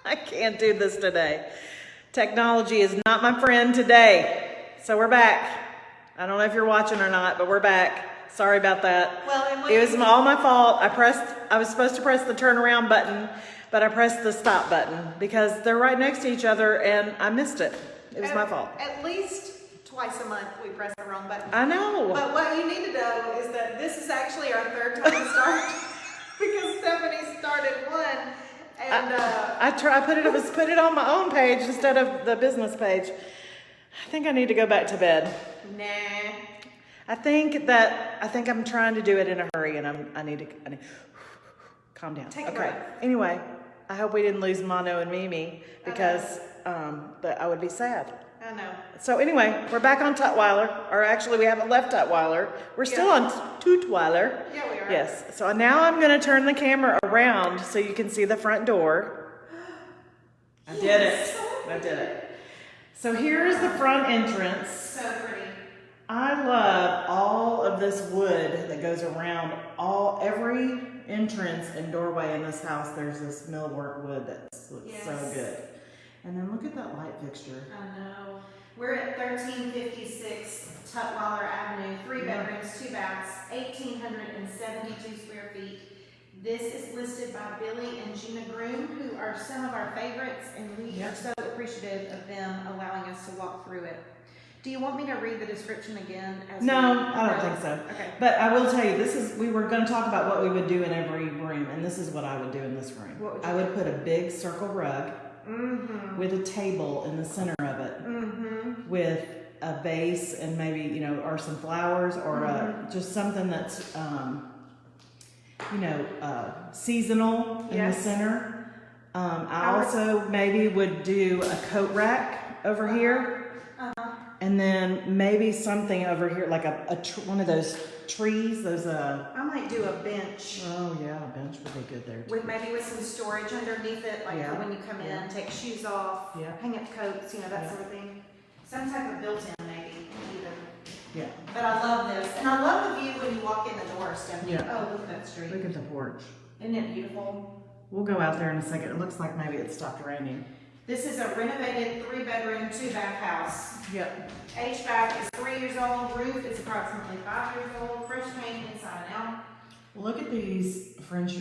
I can't do this today. Technology is not my friend today. So we're back. I don't know if you're watching or not, but we're back. Sorry about that. Well, it was all my fault. I was supposed to press the turnaround button, but I pressed the stop button because they're right next to each other and I missed it. It was my fault. At least twice a month we press the wrong button. I know. But what you need to know is that this is actually our third time to start because Stephanie started one. And I put it on my own page instead of the business page. I think I need to go back to bed. Nah. I think I'm trying to do it in a hurry, and I need to calm down. Take a breath. Anyway, I hope we didn't lose Mono and Mimi because I would be sad. I know. So anyway, we're back on Tutwiler, or actually we haven't left Tutwiler. We're still on Tutwiler. Yeah, we are. Yes. So now I'm going to turn the camera around so you can see the front door. I did it. So here's the front entrance. So pretty. I love all of this wood that goes around every entrance and doorway in this house. There's this millwork wood that looks so good. And then look at that light fixture. I know. We're at 1356 Tutwiler Avenue, 3 bedrooms, 2 baths, 1,872 square feet. This is listed by Billy and Gina Groom, who are some of our favorites, and we are so appreciative of them allowing us to walk through it. Do you want me to read the description again? No, I don't think so. Okay. But I will tell you, we were going to talk about what we would do in every room, and this is what I would do in this room. What would you I would put a big circle rug with a table in the center of it with a vase and maybe, or some flowers or just something that's, seasonal in the center. I also maybe would do a coat rack over here. And then maybe something over here, like one of those trees, I might do a bench. Oh yeah, a bench would be good there too. With some storage underneath it, like for when you come in, take shoes off, hang up coats, that sort of thing. Some type of built-in maybe, even. Yeah. But I love this. And I love the view when you walk in the door, Stephanie. Yeah. Oh, look at that street. Look at the porch. Isn't it beautiful? We'll go out there in a second. It looks like maybe it stopped raining. This is a renovated 3-bedroom, 2-bath house. Yep. HVAC is 3 years old. Roof is approximately 5 years old. Fresh paint inside and out. Look at these French.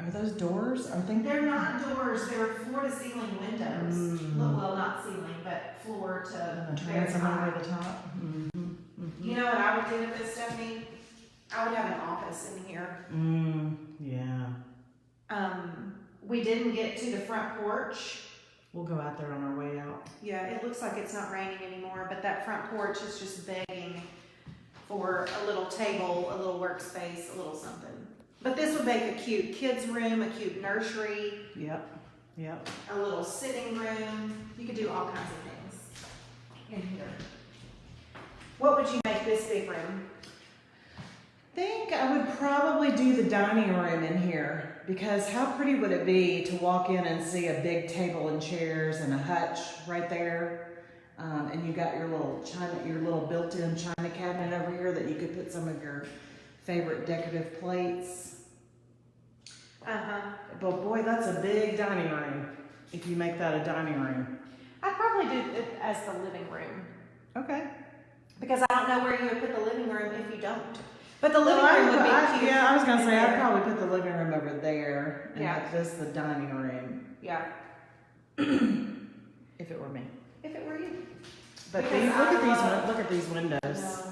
Are those doors? I think they're not doors. They're floor-to-ceiling windows. Well, not ceiling, but floor to transom over the top. You know what I would do with this, Stephanie? I would have an office in here. Yeah. We didn't get to the front porch. We'll go out there on our way out. Yeah, it looks like it's not raining anymore, but that front porch is just begging for a little table, a little workspace, a little something. But this would make a cute kids room, a cute nursery. Yep. A little sitting room. You could do all kinds of things in here. What would you make this big room? I think I would probably do the dining room in here because how pretty would it be to walk in and see a big table and chairs and a hutch right there, and you got your little built-in china cabinet over here that you could put some of your favorite decorative plates. But boy, that's a big dining room if you make that a dining room. I'd probably do it as the living room. Okay. Because I don't know where you would put the living room if you don't. But the living room would be cute. Yeah, I was going to say, I'd probably put the living room over there and Yeah. make this the dining room. Yeah. If it were me. If it were you. But look at these windows.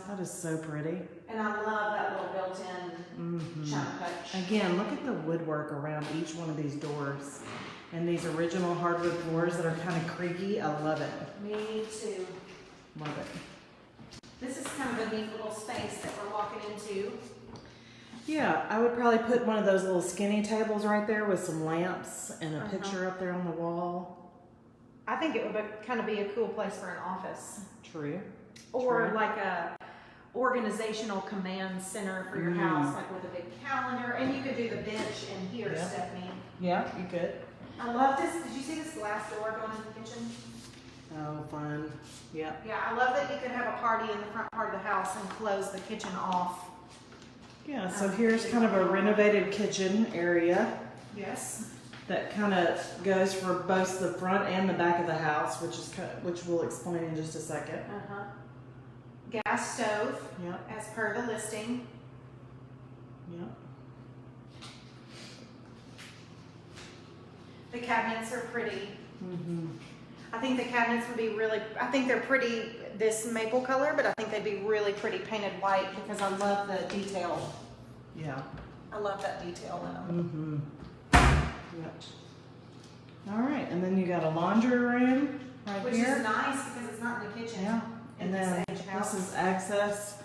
That is so pretty. And I love that little built-in china hutch. Again, look at the woodwork around each one of these doors. And these original hardwood floors that are kind of creaky. I love it. Me too. Love it. This is kind of a neat little space that we're walking into. Yeah, I would probably put one of those little skinny tables right there with some lamps and a picture up there on the wall. I think it would kind of be a cool place for an office. True. Or like a organizational command center for your house, like with a big calendar. And you could do the bench in here, Stephanie. Yeah, you could. I love this. Did you see this glass door going into the kitchen? Oh, fun. Yeah. Yeah, I love that you could have a party in the front part of the house and close the kitchen off. Yeah, so here's kind of a renovated kitchen area. Yes. that kind of goes for both the front and the back of the house, which we'll explain in just a second. Gas stove, Yep. as per the listing. Yep. The cabinets are pretty. Mm-hmm. I think the cabinets would be really, I think they're pretty, this maple color, but I think they'd be really pretty painted white because I love the detail. Yeah. I love that detail in them. Mm-hmm. Yep. All right, and then you got a laundry room right Which here. is nice because it's not in the kitchen. Yeah. In And this then age house. this is access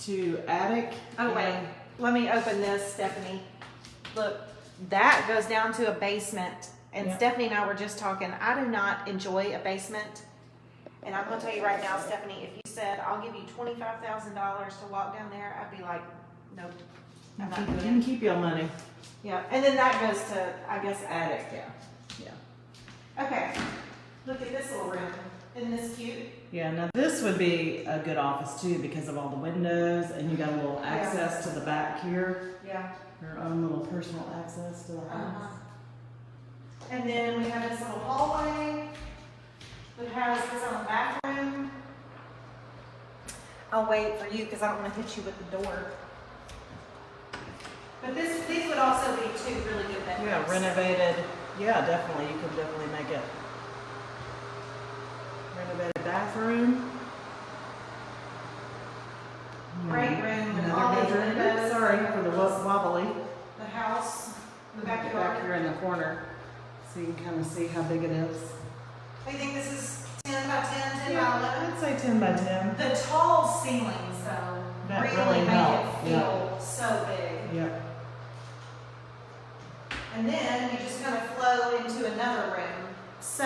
to attic. Oh wait, let me open this, Stephanie. Look, that goes down to a basement. And Yeah. Stephanie and I were just talking, I do not enjoy a basement. And I'm gonna tell you right now, Stephanie, if you said, I'll give you $25,000 to walk down there, I'd be like, nope. I'm not You doing can it. keep your money. Yeah, and then that goes to, I guess, Attic, yeah. Yeah. okay. Look at this little room. Isn't this cute? Yeah, now this would be a good office too because of all the windows and you got a little access to the back here. Yeah. Your own little personal access to the house. Uh-huh. And then we have this little hallway that has its own bathroom. I'll wait for you because I don't want to hit you with the door. But these would also be two really good bedrooms. Yeah, renovated. Yeah, definitely. You can definitely make it. Renovated bathroom. Great room with Another all these bedroom. windows. Sorry for the wobbly. The house, the Back backyard. here in the corner, so you can kind of see how big it is. I think this is 10 by 10, 10 by 11. I'd say 10 by 10. The tall ceilings, though, That really really make help, it feel so big. Yep. And then you just kind of flow into another room. So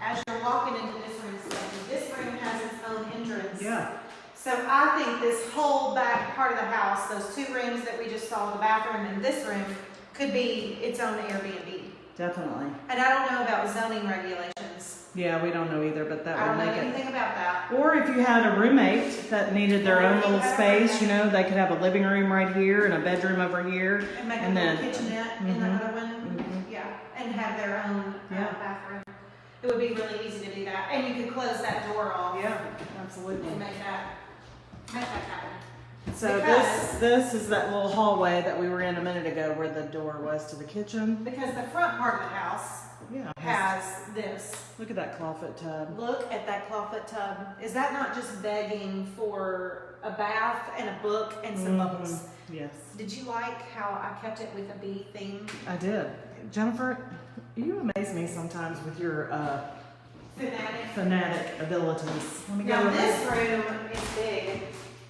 as you're walking into this room, Stephanie, this room has its own entrance. Yeah. So I think this whole back part of the house, those two rooms that we just saw, the bathroom and this room, could be its own Airbnb. Definitely. And I don't know about zoning regulations. Yeah, we don't know either, but that I would don't know make it. anything about that. Or if you had a roommate that needed their Or own if you little had a space, you roommate. know, they could have a living room right here and a bedroom over here. And make a And little then- kitchenette in the Mhm. other one. Mhm. Yeah, and have their own Yeah. bathroom. It would be really easy to do that. And you could close that door off. Yeah, absolutely. And make that happen. So Because- this is that little hallway that we were in a minute ago where the door was to the kitchen. Because the front part of the house Yeah. has this. Look at that clawfoot tub. Look at that clawfoot tub. Is that not just begging for a bath and a book and some bubbles? Yes, Did you like how I kept it with a bee theme? I did. Jennifer, you amaze me sometimes with your Fanatic. fanatic abilities. Let me go Now over this room is big.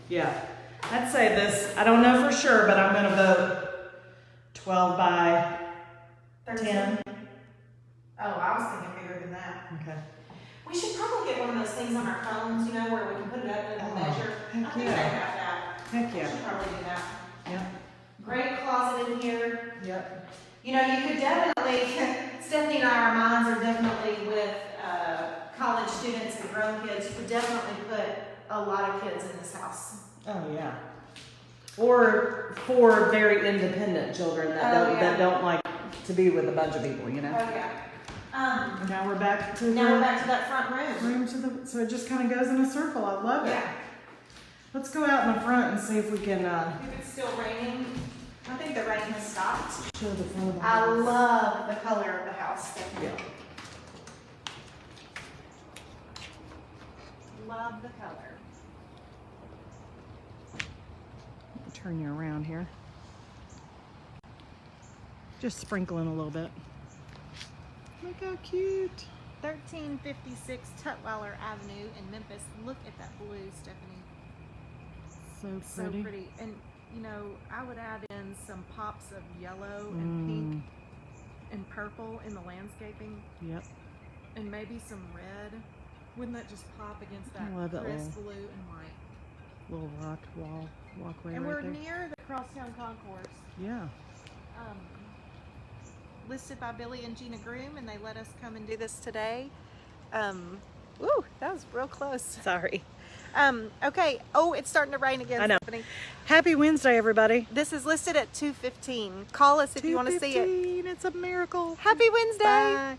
Yeah, I'd say this, I don't know for sure, but I'm gonna vote 12 by 10. Oh, I was thinking bigger than that. Okay. We should probably get one of those things on our phones, you know, where we can put it up and it'll Oh, measure. I heck think yeah. they have that. Heck We yeah. should probably do that. Yep. Great closet in here. Yep. You know, you could definitely, Stephanie and I, our minds are definitely with college students and grown kids. You could definitely put a lot of kids in this house. Oh, yeah. Or for very independent children that Oh, don't yeah. that don't like to be with a bunch of people, you know. Oh, yeah. Now we're back to Now we're the back to that front room. room to the so it just kind of goes in a circle. I love it. Yeah. Let's go out in the front and see if we can If it's still raining, I think the rain has stopped. show the front of the I house. love the color of the house, Stephanie. Yeah. Love the color. Turn you around here. Just sprinkling a little bit. Look how cute. 1356 Tutwiler Avenue in Memphis. Look at that blue, Stephanie. So So pretty. pretty. And you know, I would add in some pops of yellow and pink and purple in the landscaping, Yep. and maybe some red. Wouldn't that just pop against that I love that crisp little- blue and white? Little rock wall walkway And right we're there. near the Crosstown Concourse. Yeah. Listed by Billy and Gina Groom, and they let us come and do this today. Ooh, that was real close. Sorry. Okay. Oh, it's starting to rain again. I know. Stephanie. Happy Wednesday, everybody. This is listed at $215. Call us if you want to see it. It's a miracle. Happy Wednesday. Bye.